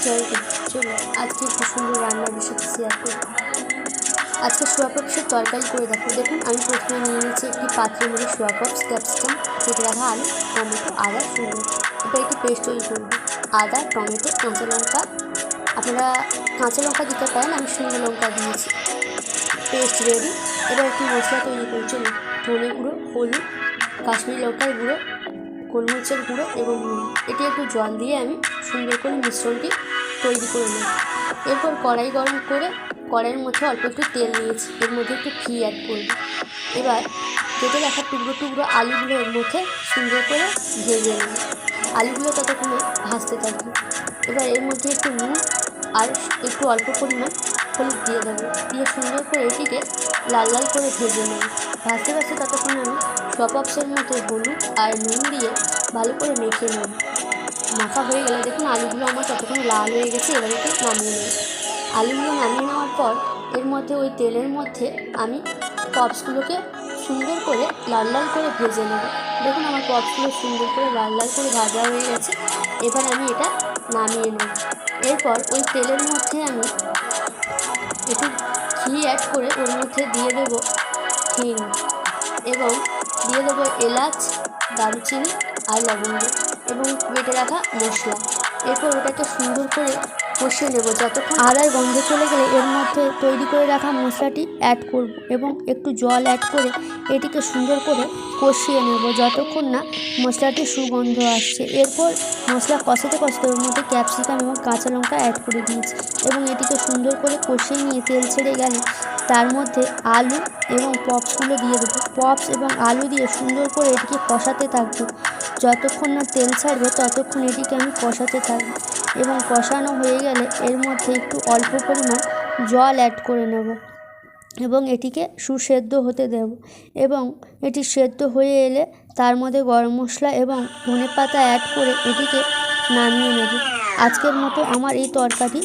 জয়গুরু। চলো আজকে একটু সুন্দর রান্নার বিষয়টা শেয়ার করি। আজকে সোয়া পাপসের তরকারি করে দেখো। দেখুন আমি প্রথমে নিয়ে নিয়েছি একটি পাত্রের মধ্যে সোয়া পাপস, ক্যাপসিকাম, কেটে রাখা আলু, টমেটো, আদা, সুন্দর। এবার একটি পেস্ট তৈরি করবো। আদা, টমেটো, কাঁচা লঙ্কা, আপনারা কাঁচা লঙ্কা দিতে পারেন, আমি শুকনো লঙ্কা দিয়েছি। Paste ready. এবার একটি মশলা তৈরি করি। চলুন, ধনে গুঁড়ো, হলুদ, কাশ্মীরি লঙ্কার গুঁড়ো, গোলমরিচের গুঁড়ো এবং নুন। এটি একটু জল দিয়ে আমি সুন্দর করে মিশ্রণটি তৈরি করে নেব। এরপর কড়াই গরম করে কড়াইয়ের মধ্যে অল্প একটু তেল নিয়েছি, এর মধ্যে একটু ঘি অ্যাড করব। এবার কেটে রাখা টুকরো টুকরো আলুগুলো এর মধ্যে সুন্দর করে ভেজে নেব। আলুগুলো ততক্ষণে ভাজতে থাকবে। এবার এর মধ্যে একটু নুন আর একটু অল্প পরিমাণ হলুদ দিয়ে দেবো, দিয়ে সুন্দর করে এটিকে লাল লাল করে ভেজে নেব। ভাজতে ভাজতে ততক্ষণে আমি সোয়া পাপসের মধ্যে হলুদ আর নুন দিয়ে ভালো করে মেখে নেব। মাখা হয়ে গেলে দেখুন আলুগুলো আমার ততক্ষণ লাল হয়ে গেছে। এবার এটি নামিয়ে নেব। আলুগুলো নামিয়ে নেওয়ার পর এর মধ্যে ওই তেলের মধ্যে আমি পপসগুলোকে সুন্দর করে লাল লাল করে ভেজে নেব। দেখুন আমার পপসগুলো সুন্দর করে লাল লাল করে ভাজা হয়ে গেছে। এবার আমি এটা নামিয়ে নেব। এরপর ওই তেলের মধ্যে আমি একটু ঘি অ্যাড করে ওর মধ্যে দিয়ে দেবো হিং এবং দিয়ে দেবো এলাচ, দারুচিনি আর লবঙ্গ এবং বেটে রাখা মশলা। এরপর ওটাকে সুন্দর করে কষিয়ে নেব যতক্ষণ আদার গন্ধ চলে গেলে এর মধ্যে তৈরি করে রাখা মশলাটি অ্যাড করব এবং একটু জল অ্যাড করে এটিকে সুন্দর করে কষিয়ে নেব যতক্ষণ না মশলাটির সুগন্ধ আসছে। এরপর মশলা কষাতে কষাতে ওর মধ্যে ক্যাপসিকাম এবং কাঁচা লঙ্কা অ্যাড করে দিয়েছি এবং এটিকে সুন্দর করে কষিয়ে নিয়ে তেল ছেড়ে গেলে তার মধ্যে আলু এবং পপসগুলো দিয়ে দেবো। পপস এবং আলু দিয়ে সুন্দর করে এটিকে কষাতে থাকবো যতক্ষণ না তেল ছাড়বে, ততক্ষণ এটিকে আমি কষাতে থাকবো এবং কষানো হয়ে গেলে এর মধ্যে একটু অল্প পরিমাণ জল অ্যাড করে নেব এবং এটিকে সুসেদ্ধ হতে দেব এবং এটি সেদ্ধ হয়ে এলে তার মধ্যে গরম মশলা এবং ধনেপাতা অ্যাড করে এটিকে নামিয়ে নেব। আজকের মতো আমার এই তরকারি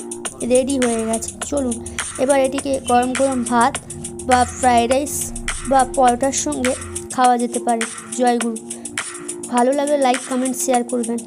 রেডি হয়ে গেছে। চলুন এবার এটিকে গরম গরম ভাত বা ফ্রায়েড রাইস বা পরোটার সঙ্গে খাওয়া যেতে পারে। জয়গুরু। ভালো লাগলে লাইক, কমেন্ট, শেয়ার করবেন।